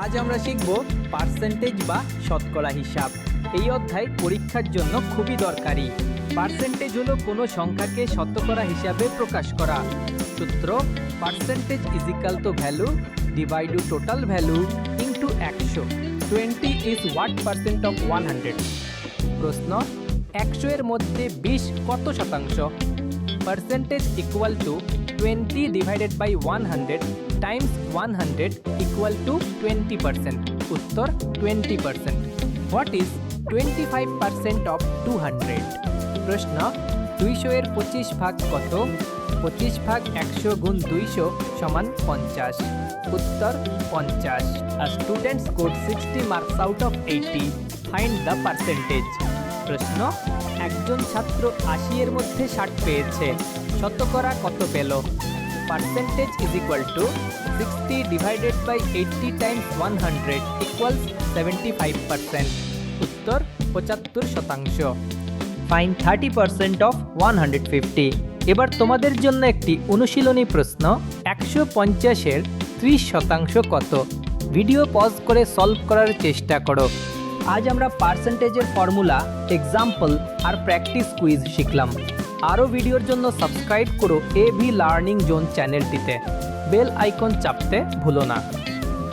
আজ আমরা শিখব পার্সেন্টেজ বা শতকরা হিসাব। এই অধ্যায় পরীক্ষার জন্য খুবই দরকারি। পার্সেন্টেজ হলো কোনো সংখ্যাকে শতকরা হিসাবে প্রকাশ করা। সূত্র: percentage is equal to value divide total value into 100। 20 is what percent of 100? প্রশ্ন: 100 এর মধ্যে 20 কত শতাংশ? Percentage equal to 20 divided by 100 times 100 equal to 20%। উত্তর 20%। What is 25% of 200? প্রশ্ন: 200 এর 25 ভাগ কত? 25 ভাগ 100 গুণ 200 সমান 50। উত্তর 50। A student scored 60 marks out of 80. Find the percentage. প্রশ্ন: একজন ছাত্র 80 এর মধ্যে 60 পেয়েছে, শতকরা কত পেল? Percentage is equal to 60 divided by 80 times 100 equals 75%। উত্তর 75%। Find 30% of 150। এবার তোমাদের জন্য একটি অনুশীলনী প্রশ্ন। 150-এর 30% কত? ভিডিও পজ করে সলভ করার চেষ্টা করো। আজ আমরা পার্সেন্টেজের ফর্মুলা, এক্সাম্পল আর প্র্যাকটিস কুইজ শিখলাম। আরও ভিডিওর জন্য সাবস্ক্রাইব করো এভি লার্নিং জোন চ্যানেলটিতে। বেল আইকন চাপতে ভুলো না।